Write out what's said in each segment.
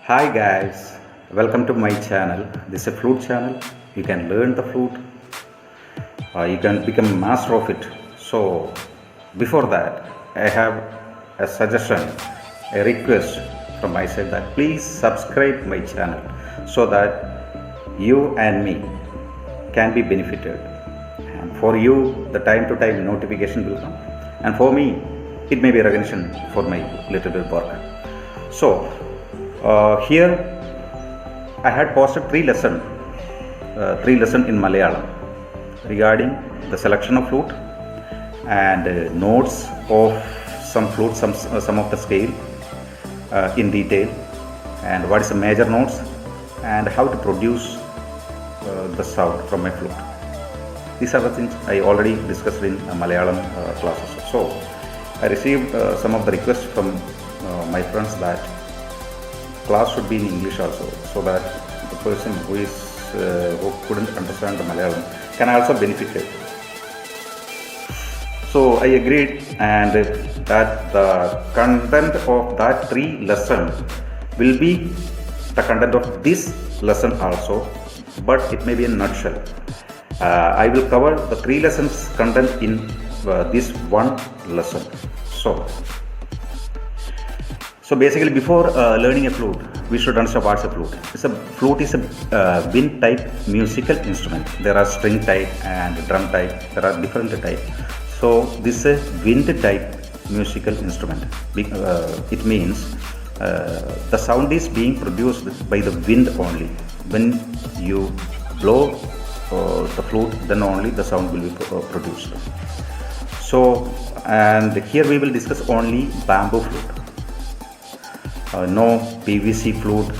Hi guys, welcome to my channel. This is a flute channel. You can learn the flute. You can become a master of it. So, before that, I have a suggestion, a request from my side that please subscribe my channel so that you and me can be benefited. And for you, the time to time notification will come, and for me, it may be recognition for my little bit work. So, here I had posted three lesson in Malayalam regarding the selection of flute and notes of some flute, some of the scale in detail, and what is the major notes and how to produce the sound from a flute. These are the things I already discussed in Malayalam classes. So I received some of the requests from my friends that class should be in English also, so that the person who couldn't understand the Malayalam can also benefit it. So I agreed, and that the content of that three lesson will be the content of this lesson also, but it may be in a nutshell. I will cover the three lessons content in this one lesson. So basically, before learning a flute, we should understand what's a flute. Flute is a wind type musical instrument. There are string type and drum type. There are different types. So this is a wind type musical instrument. It means the sound is being produced by the wind only. When you blow the flute, then only the sound will be produced. So, and here we will discuss only bamboo flute. No PVC flute,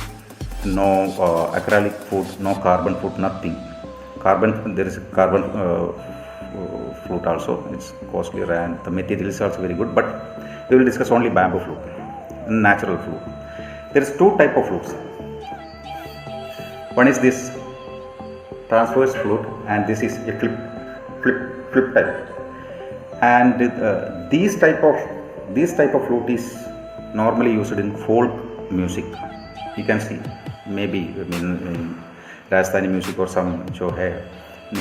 no acrylic flute, no carbon flute, nothing. There is a carbon flute also. It's costlier and the material is also very good. But we will discuss only bamboo flute, natural flute. There is two type of flutes. One is this transverse flute, and this is a flip type. And these type of flute is normally used in folk music. You can see, maybe in Rajasthani music or some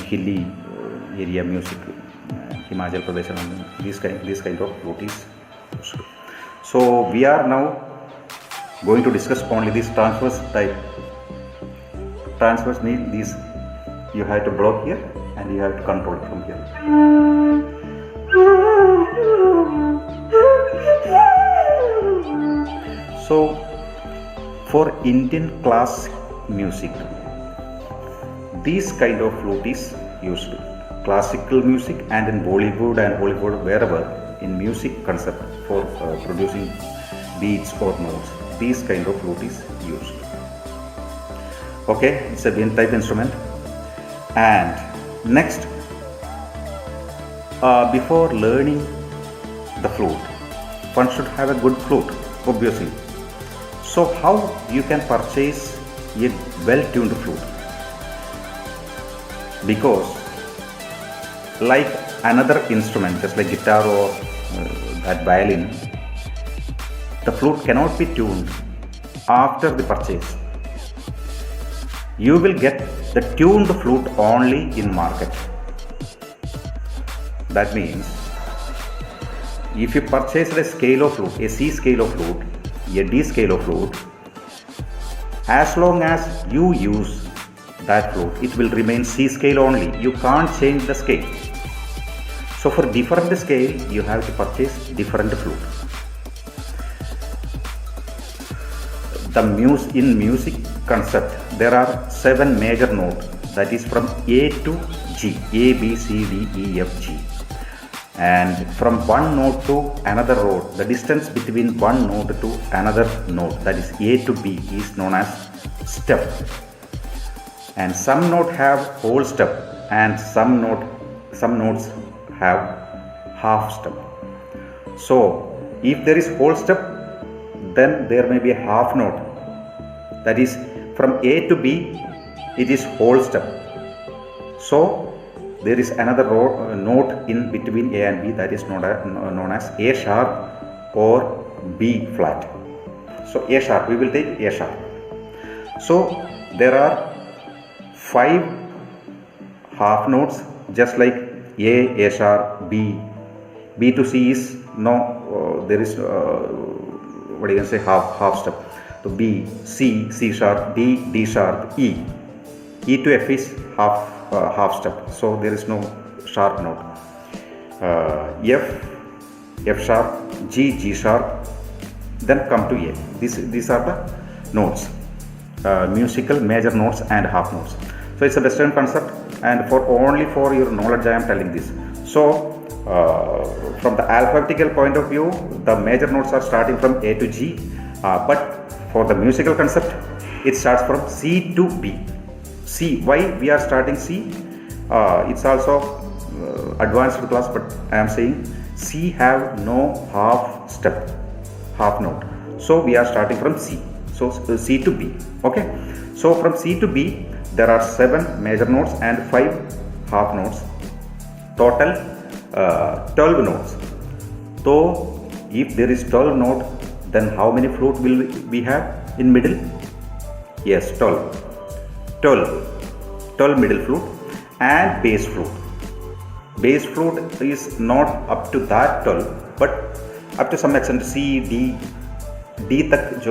hilly area music, Himachal Pradesh, and this kind of flute is used. So we are now going to discuss only this transverse type. Transverse means this, you have to blow here and you have to control it from here. So, for Indian classic music, this kind of flute is used. Classical music and in Bollywood and Hollywood, wherever in music concept for producing beats or notes, this kind of flute is used. Okay, it's a wind type instrument. And next, before learning the flute, one should have a good flute, obviously. So how you can purchase a well-tuned flute? Because like another instrument, just like guitar or that violin, the flute cannot be tuned after the purchase. You will get the tuned flute only in market. That means if you purchase a scale of flute, a C scale of flute, a D scale of flute, as long as you use that flute, it will remain C scale only. You can't change the scale. So for different scale, you have to purchase different flute. In music concept, there are 7 major notes, that is from A to G, A, B, C, D, E, F, G. And from one note to another note, the distance between one note to another note, that is A to B, is known as step. And some notes have whole step, and some notes have half step. So if there is whole step, then there may be a half note. That is, from A to B, it is whole step. So there is another note in between A and B, that is known as A sharp or B flat. So A sharp, we will take A sharp. So there are 5 half notes, just like A sharp, B to C is no, there is what you can say, half step. So B, C sharp, D sharp, E to F is half step. So there is no sharp note. F sharp, G sharp, then come to A. These are the notes, musical major notes and half notes. So it's a Western concept, and only for your knowledge I am telling this. So from the alphabetical point of view, the major notes are starting from A to G, but for the musical concept, it starts from C to B. C, why we are starting C? It's also advanced class, but I am saying C have no half note. So we are starting from C. So C to B. Okay. So from C to B, there are 7 major notes and 5 half notes. Total 12 notes. So if there is 12 note, then how many flute will we have in middle? Yes, 12. 12 middle flute and bass flute. Bass flute is not up to that 12, but up to some extent. C, D tak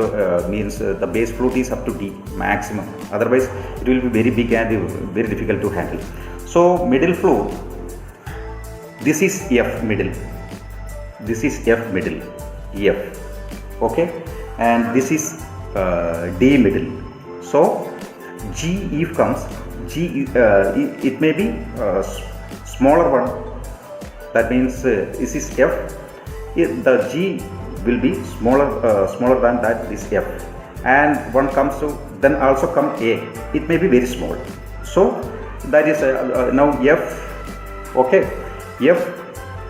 means the bass flute is up to D maximum. Otherwise, it will be very big and very difficult to handle. So middle flute, this is F middle. This is F middle. F. Okay, and this is D middle. So G if comes, G it may be smaller one. That means this is F. The G will be smaller than that is F, and one comes to, then also come A. It may be very small. So that is now F. Okay, F,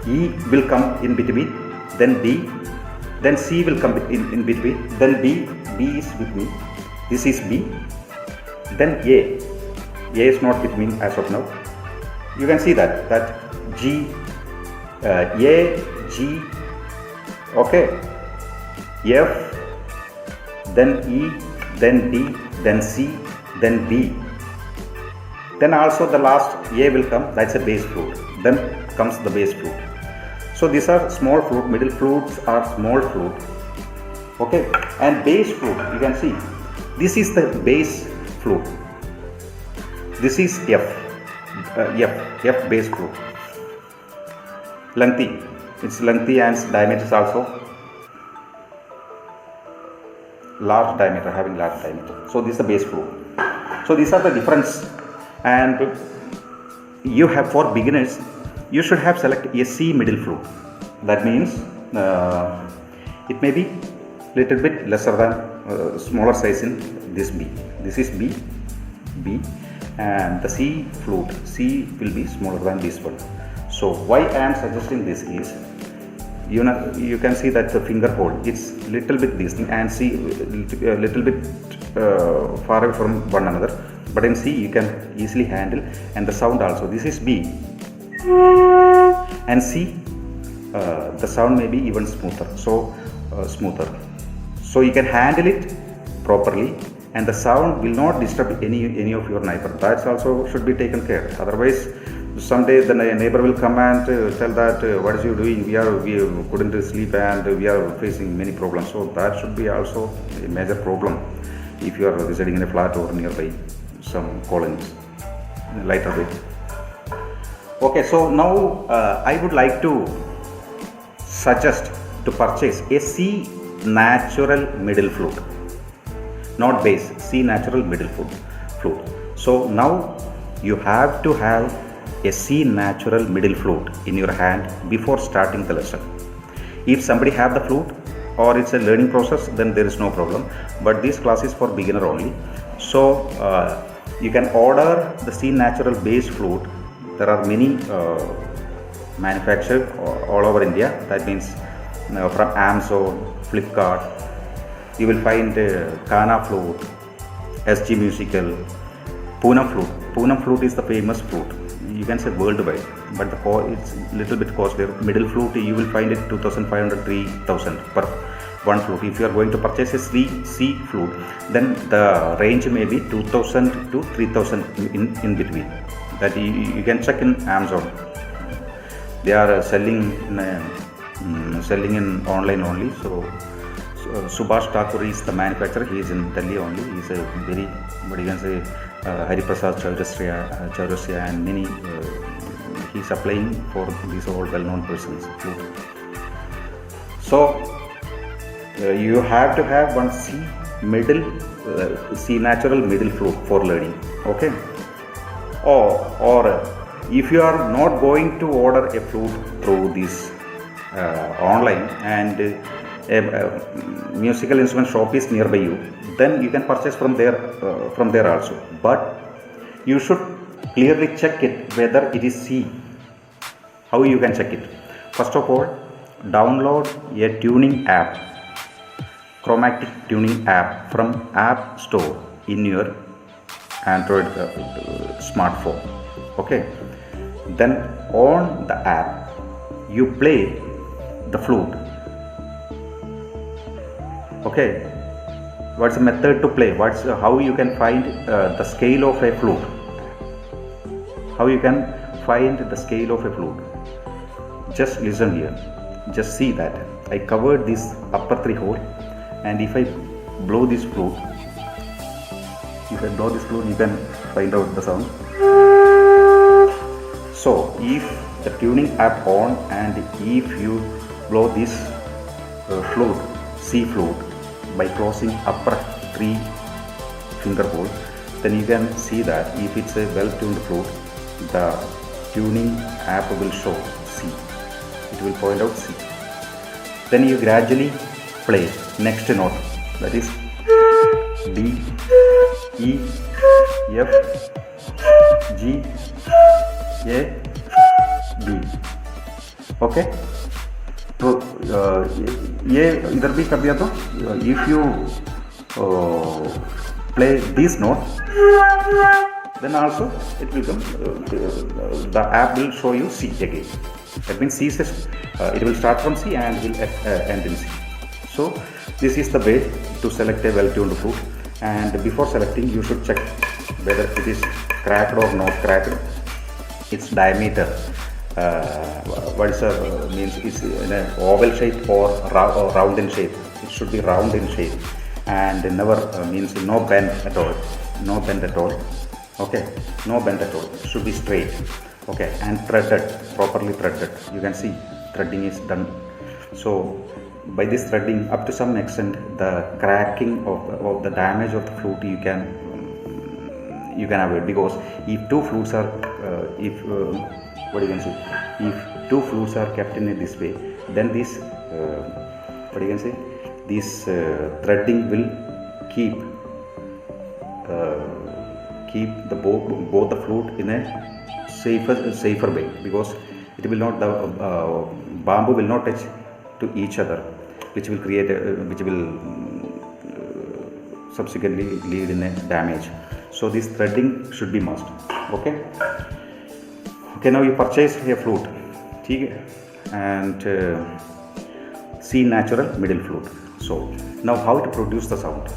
E will come in between, then B, then C will come in between, then B is between. This is B. Then A is not between as of now. You can see that G, A, G, okay, F, then E, then D, then C, then B. Then also the last A will come, that's a bass flute. Then comes the bass flute. So these are small flute, middle flutes are small flute. Okay, and bass flute, you can see, this is the bass flute. This is F bass flute. Lengthy, it's lengthy and diameter is also large diameter, having large diameter. So this is the bass flute. So these are the difference, and you have, for beginners, you should have select a C middle flute. That means it may be little bit lesser than smaller size in this B. This is B, and the C flute, C will be smaller than this one. So why I am suggesting this is, you can see that the finger hole, it's little bit this thing, and C a little bit far away from one another, but in C you can easily handle, and the sound also, this is B, and C, the sound may be even smoother, so you can handle it properly, and the sound will not disturb any of your neighbor. That also should be taken care. Otherwise, someday the neighbor will come and tell that what is you doing? We couldn't sleep and we are facing many problems. So that should be also a major problem if you are residing in a flat or nearby some colonies, lighter weight. Okay, so now I would like to suggest to purchase a C natural middle flute. Not bass, C natural middle flute. So now you have to have a C natural middle flute in your hand before starting the lesson. If somebody have the flute or it's a learning process, then there is no problem. But this class is for beginner only. So you can order the C natural bass flute. There are many manufactured all over India. That means from Amazon, Flipkart. You will find Kana flute, SG Musical, Poonam flute. Poonam flute is the famous flute. You can say worldwide, but it's little bit costly. Middle flute you will find it 2,500, 3,000 one flute. If you are going to purchase a C flute, then the range may be 2000 to 3000 in between. That you can check in Amazon. They are selling in online only. So Subhash Thakur is the manufacturer. He is in Delhi only. He is a very, what you can say, Hariprasad Chaurasia and many. He is applying for these all well-known persons. So you have to have one C natural middle flute for learning. Okay. Or if you are not going to order a flute through this online and a musical instrument shop is nearby you, then you can purchase from there also. But you should clearly check it whether it is C. How you can check it? First of all, download a tuning app, chromatic tuning app from App Store in your Android smartphone. Okay. Then on the app you play the flute. Okay. What's the method to play? How you can find the scale of a flute? How you can find the scale of a flute? Just listen here. Just see that I covered this upper 3 hole, and if I blow this flute, you can find out the sound. So if the tuning app on and if you blow this flute, C flute, by closing upper 3 finger hole, then you can see that if it's a well tuned flute, the tuning app will show C. It will point out C. Then you gradually play next note, that is D, E, F, G, A, B. Okay. तो ये इधर भी कर दिया. तो if you play this note, then also it will come, the app will show you C again. That means C says it will start from C and will end in C. So this is the way to select a well-tuned flute, and before selecting you should check whether it is cracked or not cracked, its diameter, what is means it's in an oval shape or round in shape. It should be round in shape and never means no bend at all. Okay, no bend at all. It should be straight. Okay, and properly threaded. You can see threading is done. So by this threading, up to some extent, the cracking of the damage of the flute you can avoid, because if two flutes are if two flutes are kept in this way, then this this threading will keep the both the flute in a safer way, because it will not, the bamboo will not touch to each other, which will create subsequently lead in a damage. So this threading should be must. Okay, now you purchase a flute, and C natural middle flute. So now how to produce the sound?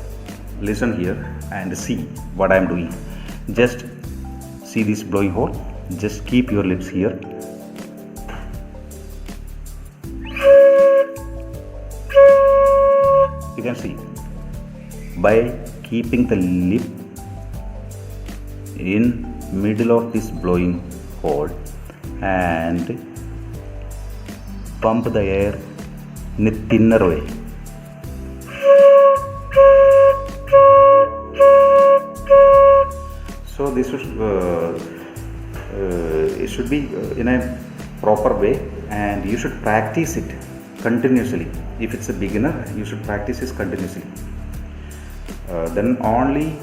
Listen here and see what I am doing. Just see this blowing hole. Just keep your lips here. You can see, by keeping the lip in middle of this blowing hole and pump the air in a thinner way. So this it should be in a proper way, and you should practice it continuously. If it's a beginner, you should practice this continuously. Then only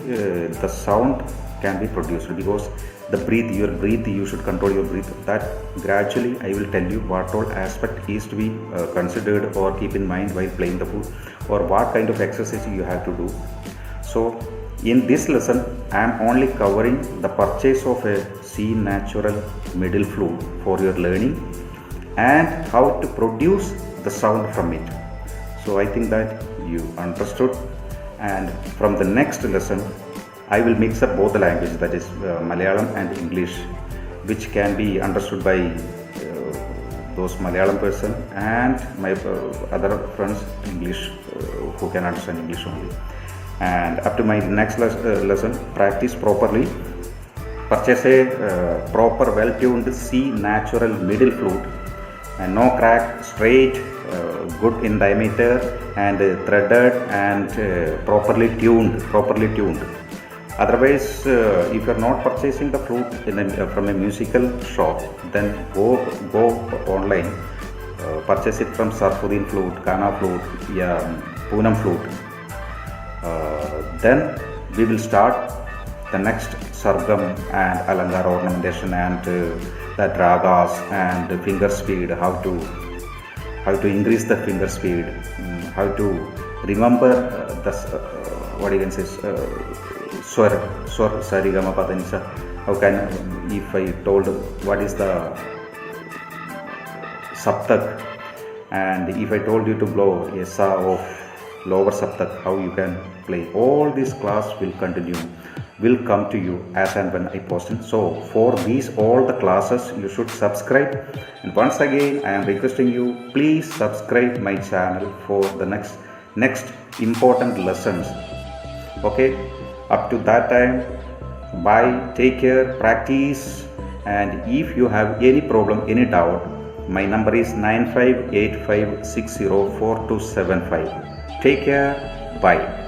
the sound can be produced, because your breath, you should control your breath. That gradually I will tell you what all aspect is to be considered or keep in mind while playing the flute, or what kind of exercise you have to do. So in this lesson I am only covering the purchase of a C natural middle flute for your learning and how to produce the sound from it. So I think that you understood, and from the next lesson I will mix up both the languages, that is Malayalam and English, which can be understood by those Malayalam person and my other friends English who can understand English only. And up to my next lesson, practice properly. Purchase a proper well-tuned C natural middle flute, and no crack, straight, good in diameter, and threaded and properly tuned. Otherwise, if you are not purchasing the flute from a musical shop, then go online, purchase it from Sarfuddin flute, Kana flute, yeah, Poonam flute. Then we will start the next sargam and alangar ornamentation and the ragas and finger speed, how to increase the finger speed, how to remember the what you can say swar sarigama padanisa. How can, if I told what is the saptak, and if I told you to blow a sa of lower saptak, how you can play, all this class will come to you as and when I post it. So for these all the classes you should subscribe, and once again I am requesting you, please subscribe my channel for the next important lessons. Okay, up to that time, bye, take care, practice, and if you have any problem, any doubt, my number is 9585604275. Take care, bye.